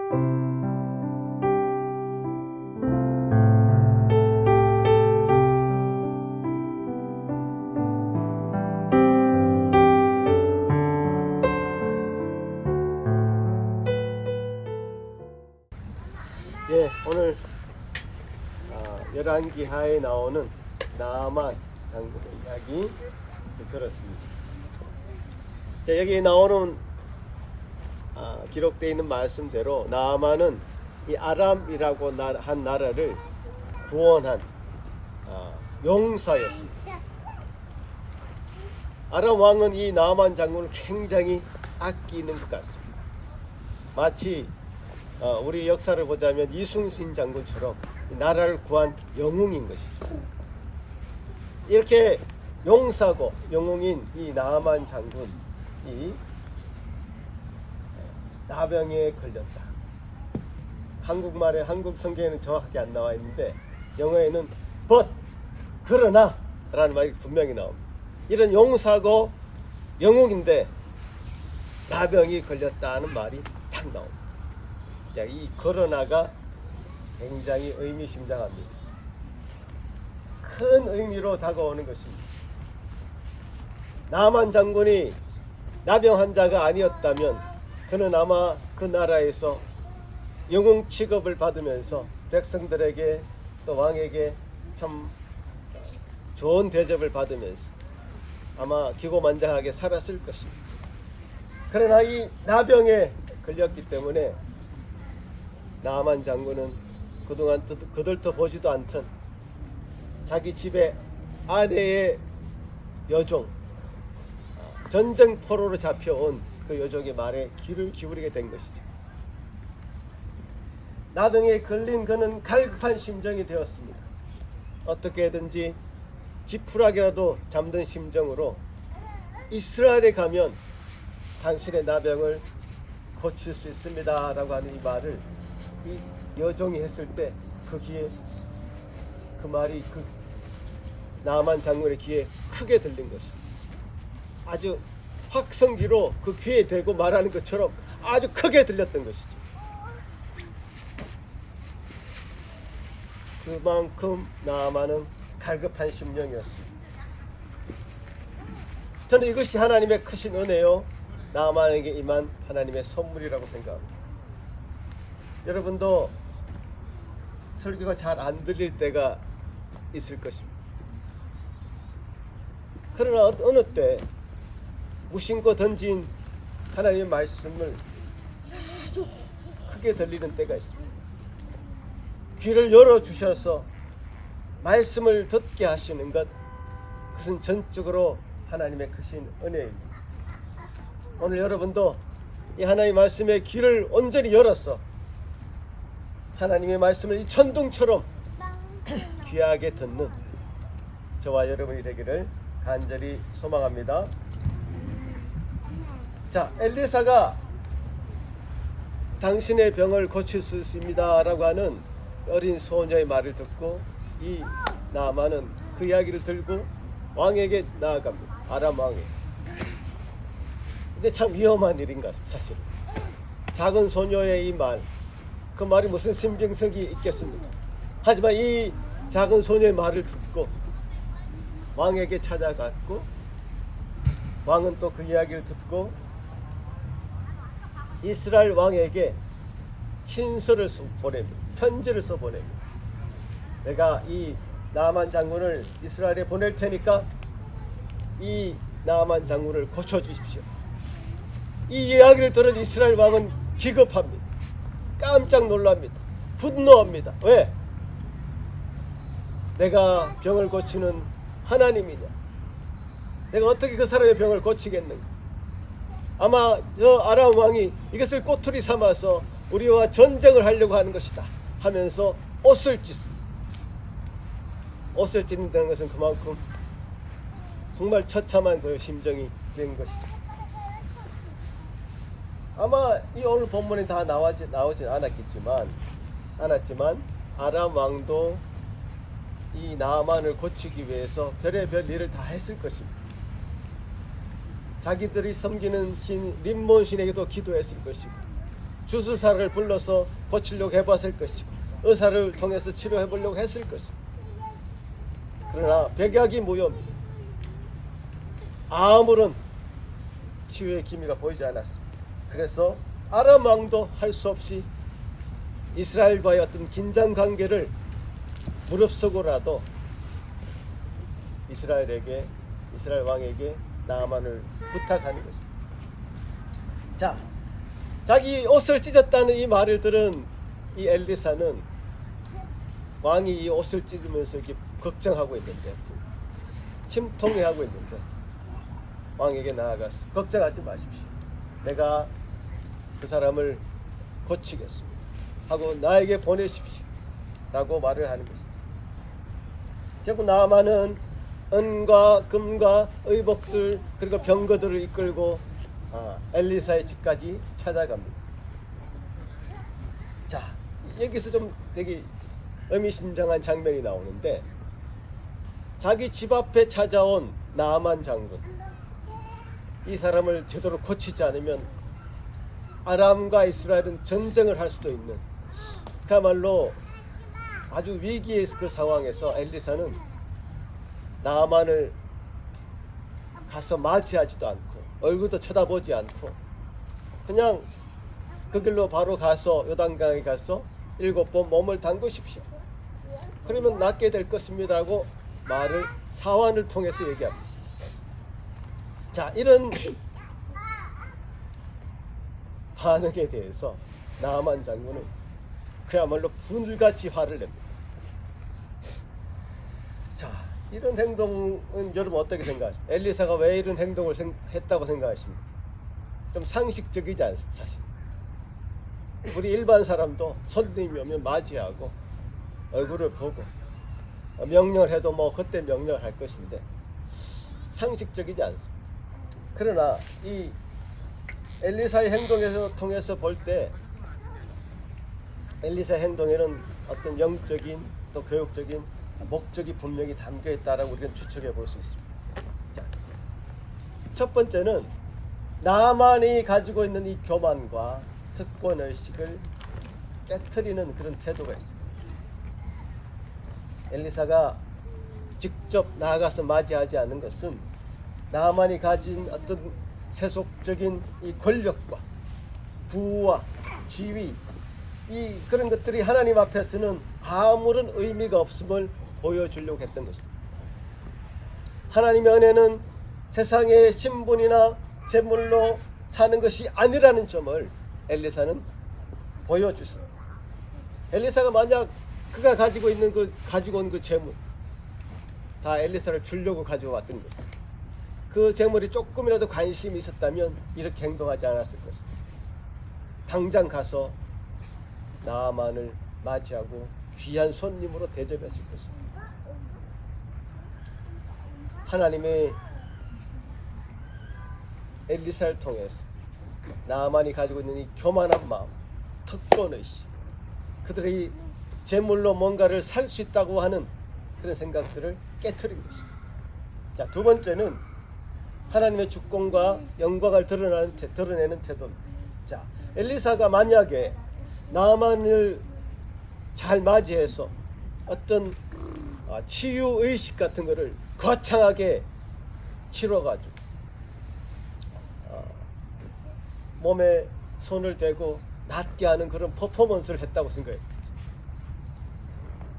예, 오늘 열왕기하에 나오는 나아만 장군의 이야기 들었습니다. 자, 여기 나오는 기록되어 있는 말씀대로 나아만은 이 아람이라고 한 나라를 구원한 용사였습니다. 아람 왕은 이 나아만 장군을 굉장히 아끼는 것 같습니다. 마치 우리 역사를 보자면 이순신 장군처럼 나라를 구한 영웅인 것이죠. 이렇게 용사고 영웅인 이 나아만 장군이 나병에 걸렸다. 한국말에 한국 성경에는 정확하게 안 나와 있는데 영어에는 but 그러나 라는 말이 분명히 나옵니다. 이런 용사고 영웅인데 나병이 걸렸다는 말이 딱 나옵니다. 자, 이 그러나가 굉장히 의미심장합니다. 큰 의미로 다가오는 것입니다. 나아만 장군이 나병 환자가 아니었다면 그는 아마 그 나라에서 영웅 취급을 받으면서 백성들에게 또 왕에게 참 좋은 대접을 받으면서 아마 기고만장하게 살았을 것입니다. 그러나 이 나병에 걸렸기 때문에 나아만 장군은 그동안 거들떠 보지도 않던 자기 집의 아내의 여종, 전쟁 포로로 잡혀온 그 여종의 말에 귀를 기울이게 된 것이죠. 나병에 걸린 그는 갈급한 심정이 되었습니다. 어떻게든지 지푸라기라도 잠든 심정으로 이스라엘에 가면 당신의 나병을 고칠 수 있습니다 라고 하는 이 말을 이 여종이 했을 때 그 귀에 그 말이 그 나아만 장군의 귀에 크게 들린 것입니다. 아주 확성기로 그 귀에 대고 말하는 것처럼 아주 크게 들렸던 것이죠. 그만큼 나아만은 갈급한 심령이었습니다. 저는 이것이 하나님의 크신 은혜요, 나아만에게 임한 하나님의 선물이라고 생각합니다. 여러분도 설교가 잘 안 들릴 때가 있을 것입니다. 그러나 어느 때 무심코 던진 하나님의 말씀을 아주 크게 들리는 때가 있습니다. 귀를 열어주셔서 말씀을 듣게 하시는 것, 그것은 전적으로 하나님의 크신 은혜입니다. 오늘 여러분도 이 하나님의 말씀에 귀를 온전히 열어서 하나님의 말씀을 이 천둥처럼 귀하게 듣는 저와 여러분이 되기를 간절히 소망합니다. 자, 엘리사가 당신의 병을 고칠 수 있습니다 라고 하는 어린 소녀의 말을 듣고 이 나아만은 그 이야기를 들고 왕에게 나아갑니다. 아람 왕에게. 근데 참 위험한 일인가 사실. 작은 소녀의 이 말, 그 말이 무슨 신빙성이 있겠습니까? 하지만 이 작은 소녀의 말을 듣고 왕에게 찾아갔고 왕은 또 그 이야기를 듣고 이스라엘 왕에게 친서를 보냅니다. 편지를 써 보냅니다. 내가 이 나아만 장군을 이스라엘에 보낼 테니까 이 나아만 장군을 고쳐주십시오. 이 이야기를 들은 이스라엘 왕은 기겁합니다. 깜짝 놀랍니다. 분노합니다. 왜? 내가 병을 고치는 하나님이냐? 내가 어떻게 그 사람의 병을 고치겠는가? 아마 저 아람 왕이 이것을 꼬투리 삼아서 우리와 전쟁을 하려고 하는 것이다 하면서 옷을 찢습니다. 옷을 찢는다는 것은 그만큼 정말 처참한 그 심정이 된 것이죠. 아마 이 오늘 본문에 다 나오진 않았지만 아람 왕도 이 나아만을 고치기 위해서 별의별 일을 다 했을 것입니다. 자기들이 섬기는 신 림몬 신에게도 기도했을 것이고 주술사를 불러서 고치려고 해봤을 것이고 의사를 통해서 치료해 보려고 했을 것이고, 그러나 백약이 무효입니다. 아무런 치유의 기미가 보이지 않았습니다. 그래서 아람 왕도 할 수 없이 이스라엘과의 어떤 긴장 관계를 무릅쓰고라도 이스라엘 왕에게 나아만을 부탁하는 것입니다. 자, 자기 옷을 찢었다는 이 말을 들은 이 엘리사는 왕이 이 옷을 찢으면서 이렇게 걱정하고 있는데, 침통해하고 있는데, 왕에게 나아가서 걱정하지 마십시오. 내가 그 사람을 고치겠습니다 하고 나에게 보내십시오 라고 말을 하는 것입니다. 결국 나아만은 은과 금과 의복들 그리고 병거들을 이끌고 엘리사의 집까지 찾아갑니다. 자, 여기서 좀 되게 의미심장한 장면이 나오는데, 자기 집 앞에 찾아온 나아만 장군, 이 사람을 제대로 고치지 않으면 아람과 이스라엘은 전쟁을 할 수도 있는, 그야말로 아주 위기의 그 상황에서 엘리사는 나아만을 가서 맞이하지도 않고 얼굴도 쳐다보지 않고 그냥 그 길로 바로 가서 요단강에 가서 7번 몸을 담그십시오. 그러면 낫게 될 것입니다 하고 말을 사환을 통해서 얘기합니다. 자, 이런 반응에 대해서 나아만 장군은 그야말로 불같이 화를 냅니다. 자, 이런 행동은 여러분 어떻게 생각하십니까? 엘리사가 왜 이런 행동을 했다고 생각하십니까? 좀 상식적이지 않습니까? 사실 우리 일반 사람도 손님이 오면 맞이하고 얼굴을 보고 명령을 해도 뭐 그때 명령을 할 것인데 상식적이지 않습니다. 그러나 이 엘리사의 행동에서 통해서 볼 때 엘리사의 행동에는 어떤 영적인 또 교육적인 목적이 분명히 담겨 있다라고 우리는 추측해 볼 수 있습니다. 자, 첫 번째는 나아만이 가지고 있는 이 교만과 특권 의식을 깨트리는 그런 태도가 있습니다. 엘리사가 직접 나아가서 맞이하지 않은 것은 나아만이 가진 어떤 세속적인 이 권력과 부와 지위, 이 그런 것들이 하나님 앞에서는 아무런 의미가 없음을 보여주려고 했던 것입니다. 하나님의 은혜는 세상의 신분이나 재물로 사는 것이 아니라는 점을 엘리사는 보여주습니다. 엘리사가 만약 그가 가지고 온 그 재물 다 엘리사를 주려고 가지고 왔던 것입니다. 그 재물이 조금이라도 관심이 있었다면 이렇게 행동하지 않았을 것입니다. 당장 가서 나아만을 맞이하고 귀한 손님으로 대접했을 것입니다. 하나님의 엘리사를 통해서 나아만이 가지고 있는 이 교만한 마음, 특권의식, 그들이 재물로 뭔가를 살 수 있다고 하는 그런 생각들을 깨트린 것입니다. 자, 두 번째는 하나님의 주권과 영광을 드러내는 태도입니다. 자, 엘리사가 만약에 나아만을 잘 맞이해서 어떤 치유 의식 같은 것을 거창하게 치러가지고 몸에 손을 대고 낫게 하는 그런 퍼포먼스를 했다고 생각해요.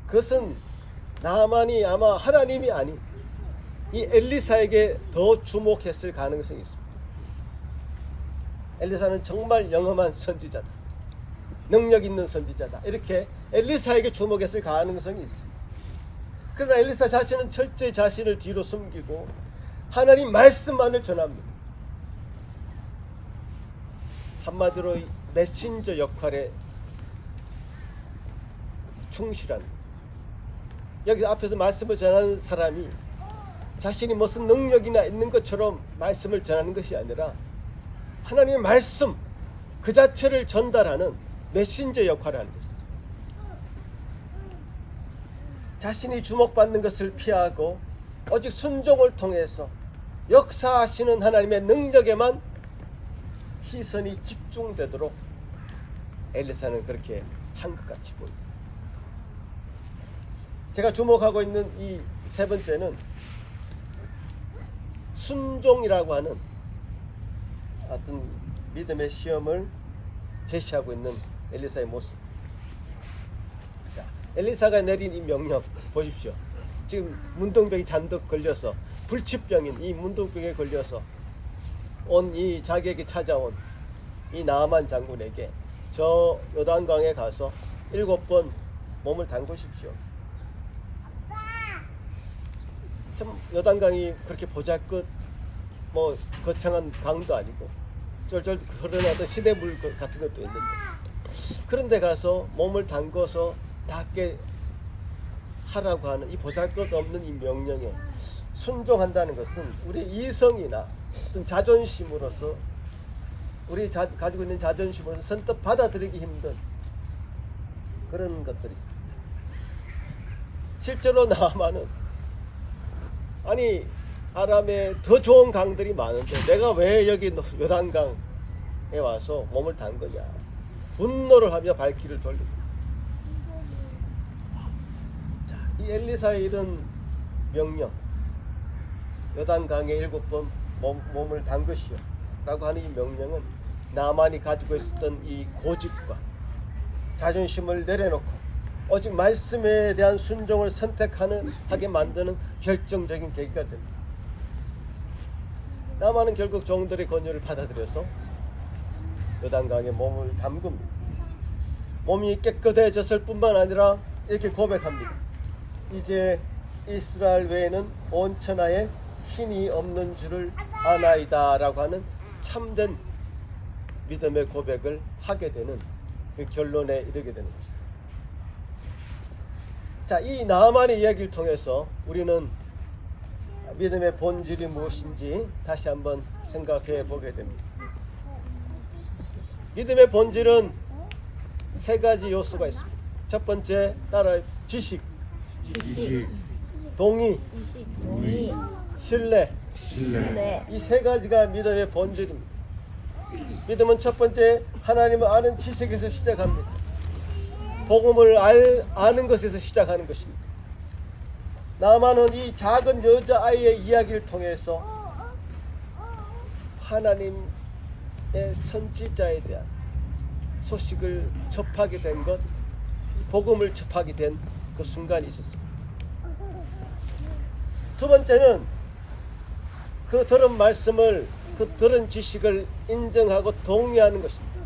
그것은 나아만이 아마 하나님이 아닌 이 엘리사에게 더 주목했을 가능성이 있습니다. 엘리사는 정말 영험한 선지자다, 능력 있는 선지자다, 이렇게 엘리사에게 주목했을 가능성이 있습니다. 그러나 엘리사 자신은 철저히 자신을 뒤로 숨기고 하나님 말씀만을 전합니다. 한마디로 메신저 역할에 충실한, 여기 앞에서 말씀을 전하는 사람이 자신이 무슨 능력이나 있는 것처럼 말씀을 전하는 것이 아니라 하나님의 말씀 그 자체를 전달하는 메신저 역할을 하는 것입니다. 자신이 주목받는 것을 피하고 오직 순종을 통해서 역사하시는 하나님의 능력에만 시선이 집중되도록 엘리사는 그렇게 한 것 같이 보입니다. 제가 주목하고 있는 이 세 번째는 순종이라고 하는 어떤 믿음의 시험을 제시하고 있는 엘리사의 모습. 자, 엘리사가 내린 이 명령 보십시오. 지금 문둥병이 잔뜩 걸려서, 불치병인 이 문둥병에 걸려서 온 이 자기에게 찾아온 이 나아만 장군에게 저 요단강에 가서 7번 몸을 담그십시오. 참 요단강이 그렇게 보잘것 뭐 거창한 강도 아니고 쫄쫄 흐르는 시대물 같은 것도 있는데, 그런데 가서 몸을 담궈서 닦게 하라고 하는 이 보잘것없는 이 명령에 순종한다는 것은 우리 이성이나 어떤 자존심으로서, 우리 가지고 있는 자존심으로서 선뜻 받아들이기 힘든 그런 것들이, 실제로 나아만은 아니 아람에 더 좋은 강들이 많은데 내가 왜 여기 요단강에 와서 몸을 담그냐, 분노를 하며 발길을 돌리고. 자, 이 엘리사의 이런 명령, 요단강에 7번 몸을 담그시오 라고 하는 이 명령은 나만이 가지고 있었던 이 고집과 자존심을 내려놓고 오직 말씀에 대한 순종을 선택하게 만드는 결정적인 계기가 됩니다. 나만은 결국 종들의 권유를 받아들여서 요단강에 몸을 담굽니다. 몸이 깨끗해졌을 뿐만 아니라 이렇게 고백합니다. 이제 이스라엘 외에는 온 천하에 신이 없는 줄을 아나이다 라고 하는 참된 믿음의 고백을 하게 되는 그 결론에 이르게 되는 것입니다. 자, 이 나아만의 이야기를 통해서 우리는 믿음의 본질이 무엇인지 다시 한번 생각해 보게 됩니다. 믿음의 본질은 세 가지 요소가 있습니다. 첫 번째, 따라 지식, 동의, 신뢰. 이 세 가지가 믿음의 본질입니다. 믿음은 첫 번째 하나님을 아는 지식에서 시작합니다. 복음을 아는 것에서 시작하는 것입니다. 나아만은 이 작은 여자아이의 이야기를 통해서 하나님의 선지자에 대한 소식을 접하게 된 것, 복음을 접하게 된 그 순간이 있었습니다. 두 번째는 그 들은 말씀을, 그 들은 지식을 인정하고 동의하는 것입니다.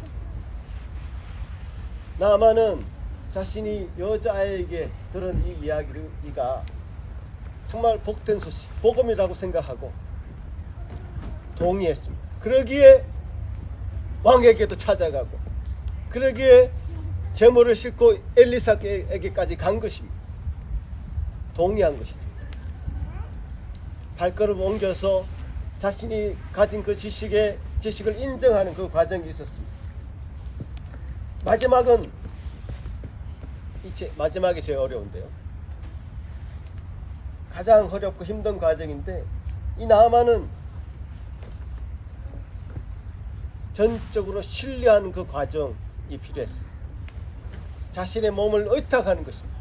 나아만은 자신이 여자아이에게 들은 이 이야기가 정말 복된 소식, 복음이라고 생각하고 동의했습니다. 그러기에 왕에게도 찾아가고, 그러기에 재물을 싣고 엘리사에게까지 간 것입니다. 동의한 것입니다. 발걸음 옮겨서 자신이 가진 그 지식을 인정하는 그 과정이 있었습니다. 마지막이 제일 어려운데요. 가장 어렵고 힘든 과정인데, 이 나아만은 전적으로 신뢰하는 그 과정이 필요했습니다. 자신의 몸을 의탁하는 것입니다.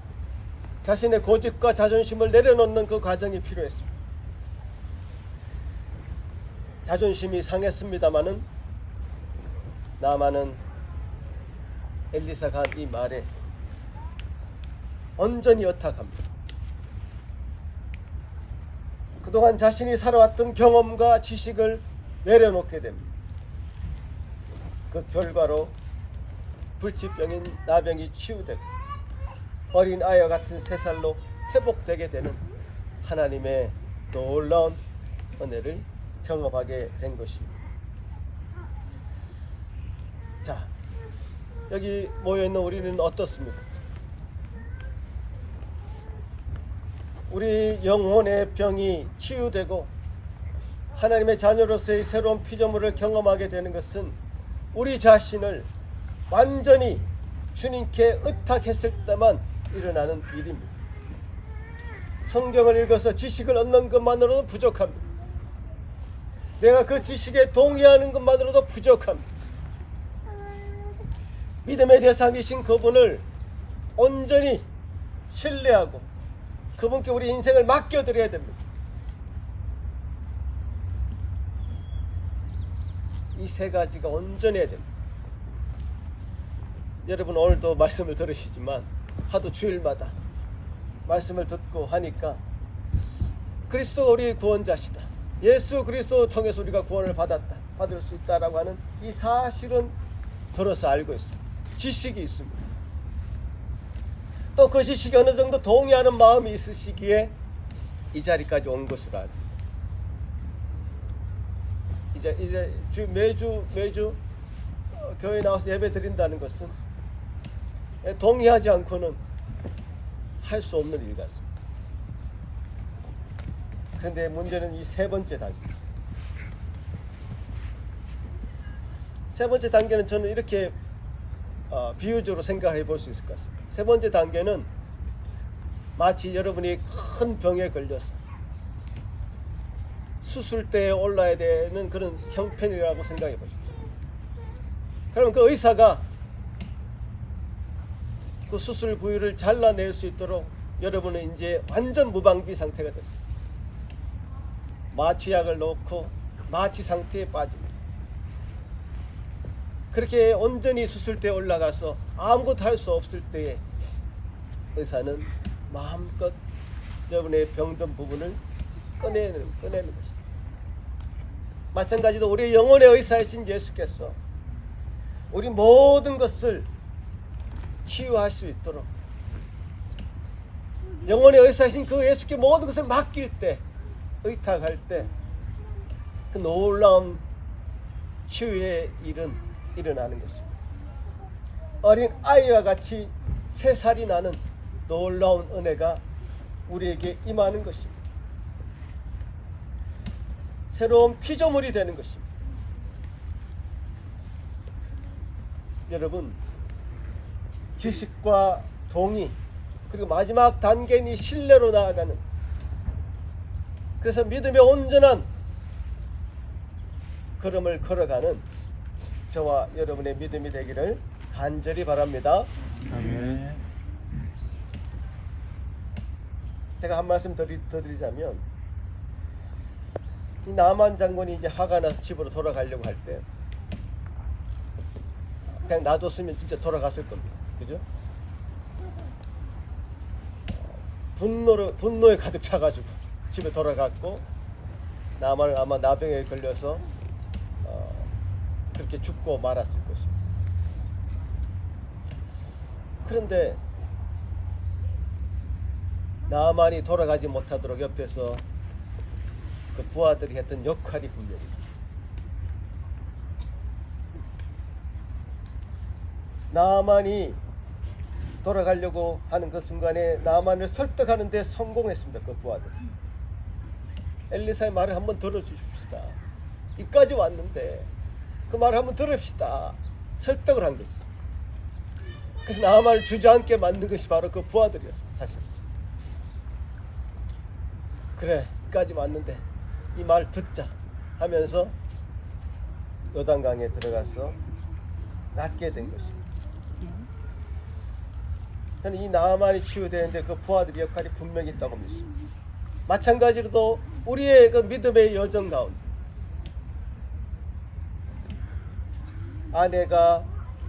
자신의 고집과 자존심을 내려놓는 그 과정이 필요했습니다. 자존심이 상했습니다마는 나아만은 엘리사가 한 이 말에 온전히 의탁합니다. 그동안 자신이 살아왔던 경험과 지식을 내려놓게 됩니다. 그 결과로 불치병인 나병이 치유되고 어린 아이와 같은 3살로 회복되게 되는 하나님의 놀라운 은혜를 경험하게 된 것입니다. 자, 여기 모여있는 우리는 어떻습니까? 우리 영혼의 병이 치유되고 하나님의 자녀로서의 새로운 피조물을 경험하게 되는 것은 우리 자신을 완전히 주님께 의탁했을 때만 일어나는 일입니다. 성경을 읽어서 지식을 얻는 것만으로도 부족합니다. 내가 그 지식에 동의하는 것만으로도 부족합니다. 믿음의 대상이신 그분을 온전히 신뢰하고 그분께 우리 인생을 맡겨드려야 됩니다. 이 세 가지가 온전해야 됩니다. 여러분 오늘도 말씀을 들으시지만 하도 주일마다 말씀을 듣고 하니까 그리스도가 우리의 구원자시다, 예수 그리스도 통해서 우리가 구원을 받을 수 있다라고 하는 이 사실은 들어서 알고 있습니다. 지식이 있습니다. 또 그 지식이 어느 정도 동의하는 마음이 있으시기에 이 자리까지 온 것으로 압니다. 이제 매주 교회 나와서 예배 드린다는 것은 동의하지 않고는 할 수 없는 일 같습니다. 그런데 문제는 이 세 번째 단계. 세 번째 단계는 저는 이렇게 비유적으로 생각해 볼 수 있을 것 같습니다. 세 번째 단계는 마치 여러분이 큰 병에 걸려서 수술대에 올라야 되는 그런 형편이라고 생각해 보십시오. 그러면 그 의사가 그 수술 부위를 잘라낼 수 있도록 여러분은 이제 완전 무방비 상태가 됩니다. 마취약을 놓고 마취 상태에 빠집니다. 그렇게 온전히 수술대에 올라가서 아무것도 할 수 없을 때에 의사는 마음껏 여러분의 병든 부분을 꺼내는 것입니다. 마찬가지로 우리 영혼의 의사이신 예수께서 우리 모든 것을 치유할 수 있도록 영혼의 의사이신 그 예수께 모든 것을 맡길 때, 의탁할 때 그 놀라운 치유의 일은 일어나는 것입니다. 어린 아이와 같이 3살이 나는 놀라운 은혜가 우리에게 임하는 것입니다. 새로운 피조물이 되는 것입니다. 여러분, 지식과 동의, 그리고 마지막 단계는 이 신뢰로 나아가는, 그래서 믿음의 온전한 걸음을 걸어가는 저와 여러분의 믿음이 되기를 간절히 바랍니다. 아멘. 제가 한 말씀 더 드리자면, 이 나만 장군이 이제 화가 나서 집으로 돌아가려고 할 때 그냥 놔뒀으면 진짜 돌아갔을 겁니다. 그죠? 분노에 가득 차가지고 집에 돌아갔고, 나만은 아마 나병에 걸려서 그렇게 죽고 말았을 것입니다. 그런데 나만이 돌아가지 못하도록 옆에서 그 부하들이 했던 역할이 분명히 있습니다. 나만이 돌아가려고 하는 그 순간에 나만을 설득하는 데 성공했습니다. 그 부하들. 엘리사의 말을 한번 들어주십시다. 이까지 왔는데 그 말을 한번 들읍시다. 설득을 한 거죠. 그래서 나만을 주저앉게 만든 것이 바로 그 부하들이었습니다. 사실. 그래, 이까지 왔는데 이 말 듣자 하면서 요단강에 들어가서 낫게 된 것입니다. 저는 이 나만이 치유되는데 그 부하들의 역할이 분명히 있다고 믿습니다. 마찬가지로도 우리의 그 믿음의 여정 가운데 아내가,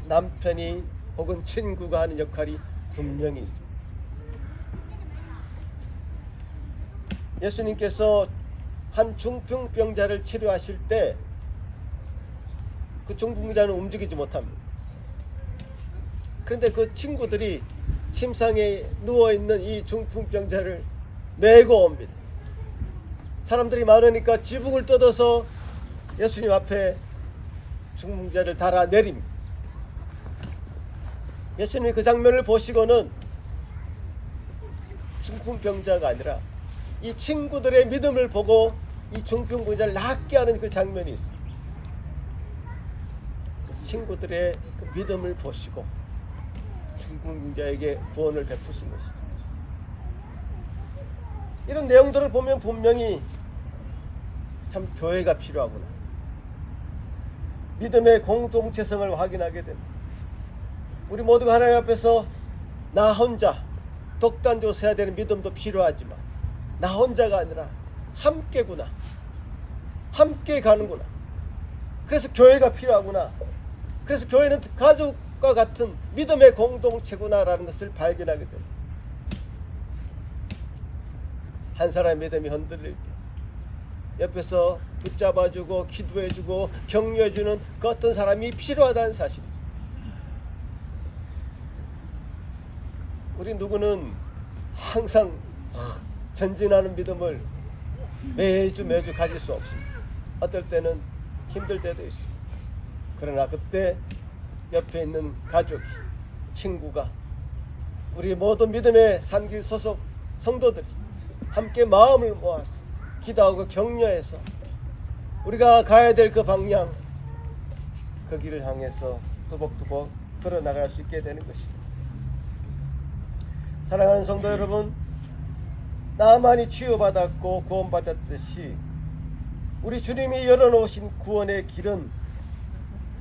남편이 혹은 친구가 하는 역할이 분명히 있습니다. 예수님께서 한 중풍병자를 치료하실 때 그 중풍병자는 움직이지 못합니다. 그런데 그 친구들이 침상에 누워있는 이 중풍병자를 메고 옵니다. 사람들이 많으니까 지붕을 뜯어서 예수님 앞에 중풍병자를 달아내립니다. 예수님이 그 장면을 보시고는 중풍병자가 아니라 이 친구들의 믿음을 보고 이 중풍병자를 낫게 하는 그 장면이 있습니다. 그 친구들의 그 믿음을 보시고 중풍병자에게 구원을 베푸신 것이죠. 이런 내용들을 보면 분명히 참 교회가 필요하구나, 믿음의 공동체성을 확인하게 됩니다. 우리 모두가 하나님 앞에서 나 혼자 독단적으로 서야 되는 믿음도 필요하지만 나 혼자가 아니라 함께구나, 함께 가는구나. 그래서 교회가 필요하구나. 그래서 교회는 가족과 같은 믿음의 공동체구나라는 것을 발견하게 됩니다. 한 사람의 믿음이 흔들릴 때 옆에서 붙잡아주고 기도해주고 격려해주는 그 어떤 사람이 필요하다는 사실이죠. 우리 누구는 항상 전진하는 믿음을 매주 가질 수 없습니다. 어떨 때는 힘들 때도 있습니다. 그러나 그때 옆에 있는 가족이, 친구가, 우리 모든 믿음의 산길 소속 성도들이 함께 마음을 모아서 기도하고 격려해서 우리가 가야 될 그 방향, 그 길을 향해서 두벅두벅 걸어나갈 수 있게 되는 것입니다. 사랑하는 성도 여러분, 나만이 치유받았고 구원받았듯이 우리 주님이 열어놓으신 구원의 길은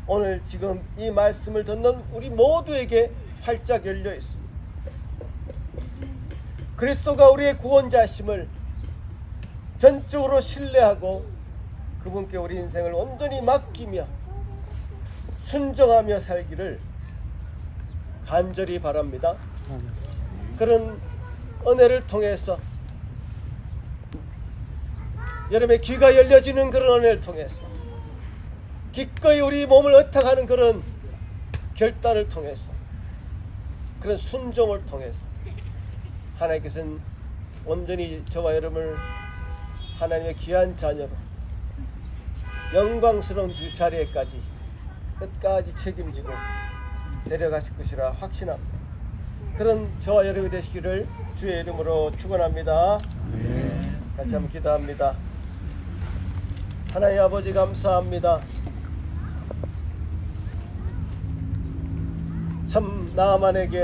오늘 지금 이 말씀을 듣는 우리 모두에게 활짝 열려 있습니다. 그리스도가 우리의 구원자심을 전적으로 신뢰하고 그분께 우리 인생을 온전히 맡기며 순종하며 살기를 간절히 바랍니다. 그런 은혜를 통해서 여러분의 귀가 열려지는 그런 은혜를 통해서 기꺼이 우리 몸을 의탁하는 그런 결단을 통해서 그런 순종을 통해서 하나님께서는 온전히 저와 여러분을 하나님의 귀한 자녀로 영광스러운 그 자리에까지 끝까지 책임지고 데려가실 것이라 확신합니다. 그런 저와 여러분이 되시기를 주의 이름으로 축원합니다. 같이 한번 기도합니다. 하나님 아버지 감사합니다. 참 나만에게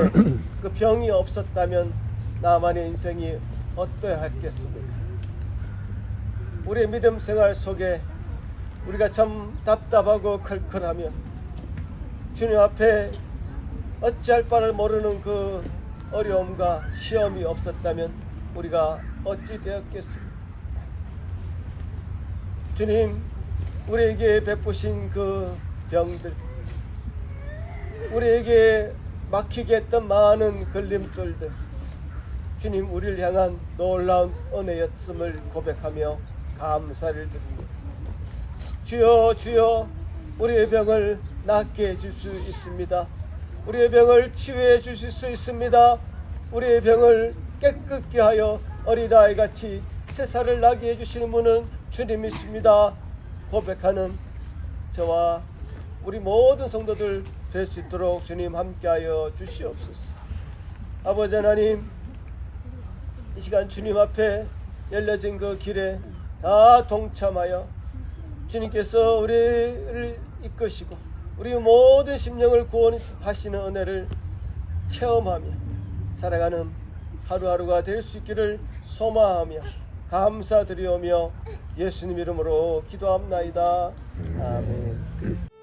그 병이 없었다면 나만의 인생이 어떠했겠습니까? 우리의 믿음 생활 속에 우리가 참 답답하고 컬컬하며 주님 앞에 어찌할 바를 모르는 그 어려움과 시험이 없었다면 우리가 어찌 되었겠습니까? 주님, 우리에게 베푸신 그 병들, 우리에게 막히게 했던 많은 걸림돌들, 주님 우리를 향한 놀라운 은혜였음을 고백하며 감사를 드립니다. 주여, 주여, 우리의 병을 낫게 해줄 수 있습니다. 우리의 병을 치유해 주실 수 있습니다. 우리의 병을 깨끗게 하여 어린아이같이 새살을 나게 해주시는 분은 주님이십니다. 고백하는 저와 우리 모든 성도들 될 수 있도록 주님 함께하여 주시옵소서. 아버지 하나님, 이 시간 주님 앞에 열려진 그 길에 다 동참하여 주님께서 우리를 이끄시고 우리 모든 심령을 구원하시는 은혜를 체험하며 살아가는 하루하루가 될 수 있기를 소망하며 감사드리오며 예수님 이름으로 기도합나이다. 아멘.